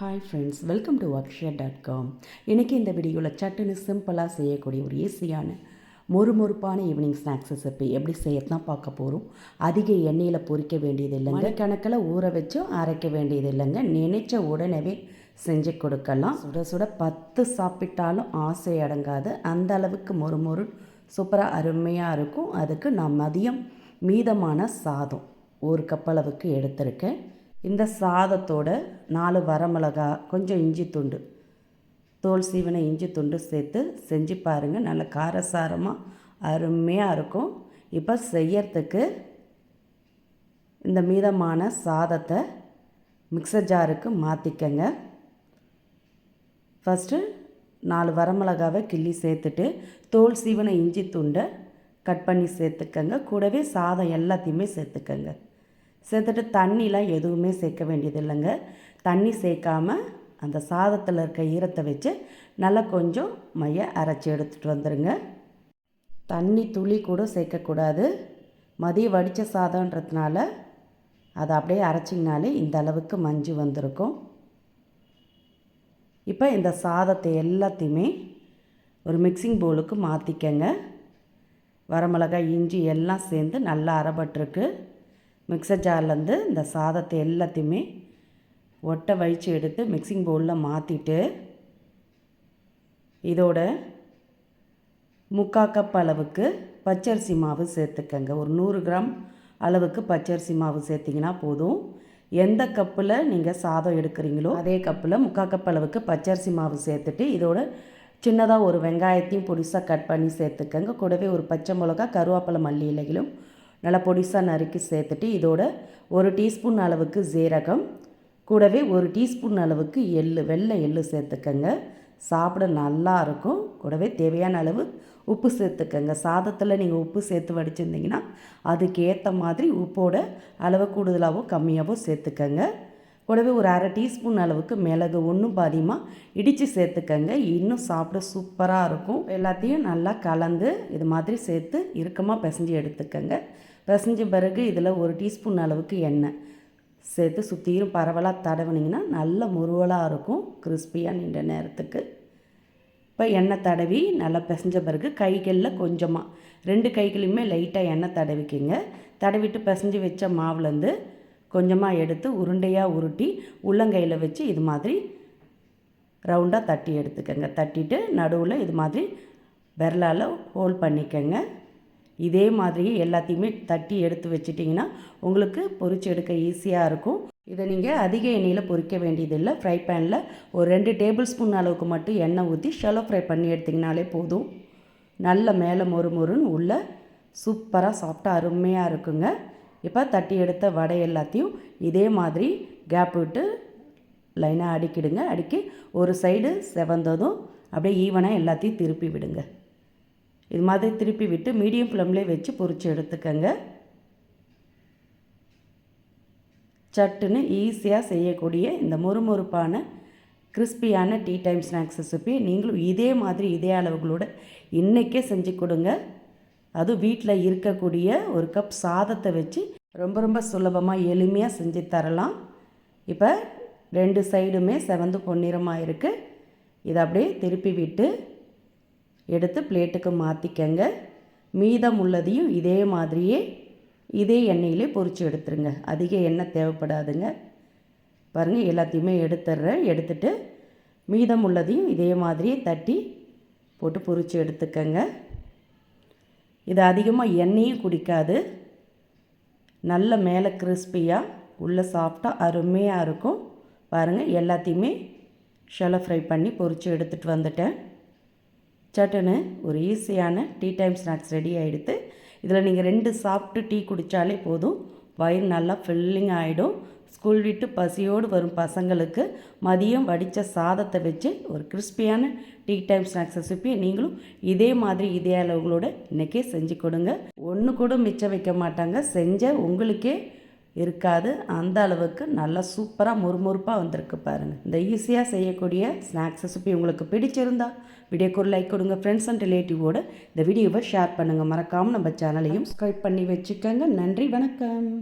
Hi friends, welcome to Akshaya.com. இன்றைக்கி இந்த வீடியோவில் சட்டுன்னு சிம்பிளாக செய்யக்கூடிய ஒரு ஈஸியான மொறுமொறுப்பான ஈவினிங் ஸ்நாக்ஸ் ரெசிபி எப்படி செய்யத்தான் பார்க்க போகிறோம். அதிக எண்ணெயில் பொரிக்க வேண்டியது இல்லைங்க, கணக்கில் ஊற வச்சும் அரைக்க வேண்டியது இல்லைங்க. நினைச்ச உடனே செஞ்சு கொடுக்கலாம். சுட சுட 10 சாப்பிட்டாலும் ஆசை அடங்காது, அந்த அளவுக்கு மொறுமொறு சூப்பராக அருமையாக இருக்கும். அதுக்கு நான் மதியம் மீதமான சாதம் 1 கப் அளவுக்கு எடுத்திருக்கேன். இந்த சாதத்தோட 4 வரமிளகா, கொஞ்சம் இஞ்சி துண்டு, தோல் சீவன இஞ்சி துண்டு சேர்த்து செஞ்சு பாருங்கள். நல்ல காரசாரமாக அருமையாக இருக்கும். இப்போ செய்யறதுக்கு இந்த மீதமான சாதத்தை மிக்சர் ஜாருக்கு மாற்றிக்கங்க. ஃபஸ்ட்டு 4 வரமிளகாவை கிள்ளி சேர்த்துட்டு தோல் சீவன இஞ்சி துண்டை கட் பண்ணி சேர்த்துக்கங்க. கூடவே சாதம் எல்லாத்தையுமே சேர்த்துக்கங்க. சேர்த்துட்டு தண்ணிலாம் எதுவுமே சேர்க்க வேண்டியது இல்லைங்க. தண்ணி சேர்க்காமல் அந்த சாதத்தில் இருக்க ஈரத்தை வச்சு நல்லா கொஞ்சம் மைய அரைச்சி எடுத்துகிட்டு வந்துடுங்க. தண்ணி துளி கூட சேர்க்கக்கூடாது. மதியம் வடித்த சாதம்ன்றதுனால அதை அப்படியே அரைச்சிங்கனாலே இந்த அளவுக்கு மஞ்சள் வந்திருக்கும். இப்போ இந்த சாதத்தை எல்லாத்தையுமே ஒரு மிக்சிங் பவுலுக்கு மாற்றிக்கங்க. வரமிளகாய், இஞ்சி எல்லாம் சேர்ந்து நல்லா அரைபட்டிருக்கு. மிக்சர் ஜார்லேருந்து இந்த சாதத்தை எல்லாத்தையுமே ஒட்டை வழித்து எடுத்து மிக்சிங் பவுலில் மாற்றிட்டு இதோட 3/4 கப் அளவுக்கு பச்சரிசி மாவு சேர்த்துக்கங்க. ஒரு 100 கிராம் அளவுக்கு பச்சரிசி மாவு சேர்த்திங்கன்னா போதும். எந்த கப்பில் நீங்கள் சாதம் எடுக்கிறீங்களோ அதே கப்பில் 3/4 கப் அளவுக்கு பச்சரிசி மாவு சேர்த்துட்டு இதோட சின்னதாக ஒரு வெங்காயத்தையும் பொடிசாக கட் பண்ணி சேர்த்துக்கங்க. கூடவே ஒரு பச்சை மிளகா, கருவேப்பிலை, மல்லி இலைகளும் நல்லா பொடிசாக நறுக்கி சேர்த்துட்டு இதோட 1 டீஸ்பூன் அளவுக்கு ஜீரகம், கூடவே 1 டீஸ்பூன் அளவுக்கு வெள்ளை எள்ளு சேர்த்துக்கங்க. சாப்பிட நல்லா இருக்கும். கூடவே தேவையான அளவு உப்பு சேர்த்துக்கங்க. சாதத்தில் நீங்கள் உப்பு சேர்த்து வடிச்சிருந்தீங்கன்னா அதுக்கு ஏற்ற மாதிரி உப்போட அளவு கூடுதலாகவோ கம்மியாகவோ சேர்த்துக்கங்க. கூடவே ஒரு 1/2 டீஸ்பூன் அளவுக்கு மிளகு ஒன்றும் பாதியமாக இடித்து சேர்த்துக்கங்க. இன்னும் சாப்பிட சூப்பராக இருக்கும். எல்லாத்தையும் நல்லா கலந்து இது மாதிரி சேர்த்து இறுக்கமாக பிசைஞ்சு எடுத்துக்கங்க. பிசைஞ்ச பிறகு இதில் 1 டீஸ்பூன் அளவுக்கு எண்ணெய் சேர்த்து சுற்றியும் பரவலாக தடவினீங்கன்னா நல்ல முருவலாக இருக்கும், கிறிஸ்பியாக நீண்ட நேரத்துக்கு. இப்போ எண்ணெய் தடவி நல்லா பிசைஞ்ச பிறகு கைகளில் கொஞ்சமாக 2 கைகளையுமே லைட்டாக எண்ணெய் தடவிக்கிங்க. தடவிட்டு பிசைஞ்சு வச்ச மாவுலேருந்து கொஞ்சமாக எடுத்து உருண்டையாக உருட்டி உள்ளங்கையில் வச்சு இது மாதிரி ரவுண்டாக தட்டி எடுத்துக்கங்க. தட்டிட்டு நடுவில் இது மாதிரி விரலால் ஹோல்ட் பண்ணிக்கங்க. இதே மாதிரி எல்லாத்தையுமே தட்டி எடுத்து வச்சிட்டிங்கன்னா உங்களுக்கு பொரிச்சு எடுக்க ஈஸியாக இருக்கும். இதை நீங்கள் அதிக எண்ணெயில் பொரிக்க வேண்டியதில்லை. ஃப்ரை பேனில் ஒரு 2 டேபிள் ஸ்பூன் அளவுக்கு மட்டும் எண்ணெய் ஊற்றி ஷாலோ ஃப்ரை பண்ணி எடுத்திங்கனாலே போதும். நல்ல மேலே மொறுமொறுன்னு உள்ள சூப்பராக சாப்பிட்டா அருமையாக இருக்குங்க. இப்போ தட்டி எடுத்த வடை எல்லாத்தையும் இதே மாதிரி கேப் விட்டு லைனாக அடுக்கிடுங்க. அடுக்கி ஒரு சைடு செவந்ததும் அப்படியே ஈவனாக எல்லாத்தையும் திருப்பி விடுங்க. இது மாதிரி திருப்பி விட்டு மீடியம் ஃப்ளேம்லேயே வச்சு பொரிச்சு எடுத்துக்கங்க. சட்டுன்னு ஈஸியாக செய்யக்கூடிய இந்த மொறுமொறுப்பான கிறிஸ்பியான டீ டைம் ஸ்நாக்ஸ் ரெசிபி நீங்களும் இதே மாதிரி இதே அளவுகளோடு இன்றைக்கே செஞ்சு கொடுங்க. அதுவும் வீட்டில் இருக்கக்கூடிய 1 கப் சாதத்தை வச்சு ரொம்ப சுலபமாக எளிமையாக செஞ்சு தரலாம். இப்போ 2 சைடுமே செவந்து பொன்னிறமாக இருக்குது. இதை அப்படியே திருப்பி விட்டு எடுத்து பிளேட்டுக்கு மாற்றிக்கங்க. மீதம் உள்ளதையும் இதே மாதிரியே இதே எண்ணெயிலே பொரித்து எடுத்துருங்க. அதிக எண்ணெய் தேவைப்படாதுங்க. பாருங்கள், எல்லாத்தையுமே எடுத்துடுறேன். எடுத்துட்டு மீதம் உள்ளதையும் இதே மாதிரியே தட்டி போட்டு பொரித்து எடுத்துக்கங்க. இது அதிகமாக எண்ணெயும் குடிக்காது. நல்ல மேலே கிறிஸ்பியாக உள்ளே சாஃப்டாக அருமையாக இருக்கும். பாருங்கள், எல்லாத்தையுமே ஷாலோ ஃப்ரை பண்ணி பொரித்து எடுத்துகிட்டு வந்துட்டேன். சட்டுன்னு ஒரு ஈஸியான டீ டைம் ஸ்நாக்ஸ் ரெடி ஆகிடுது. இதில் நீங்கள் 2 சாப்பிட்டு டீ குடித்தாலே போதும், வயிறு நல்லா ஃபில்லிங் ஆகிடும். ஸ்கூல் விட்டு பசியோடு வரும் பசங்களுக்கு மதியம் வடித்த சாதத்தை வச்சு ஒரு கிறிஸ்பியான டீ டைம் ஸ்நாக்ஸ் ரெசிபியை நீங்களும் இதே மாதிரி இதே அளவுகளோடு இன்றைக்கே செஞ்சு கொடுங்க. ஒன்று கூட மிச்சம் வைக்க மாட்டாங்க. செஞ்ச உங்களுக்கே இருக்காது, அந்த அளவுக்கு நல்லா சூப்பராக மொறுமொறுப்பாக வந்திருக்கு பாருங்கள். இந்த ஈஸியாக செய்யக்கூடிய ஸ்நாக்ஸ் ரெசிபி உங்களுக்கு பிடிச்சிருந்தா வீடியோக்கு ஒரு லைக் கொடுங்க. ஃப்ரெண்ட்ஸ் அண்ட் ரிலேட்டிவோடு இந்த வீடியோவை ஷேர் பண்ணுங்கள். மறக்காமல் நம்ம சேனலையும் சப்ஸ்கிரைப் பண்ணி வச்சுக்கோங்க. நன்றி, வணக்கம்.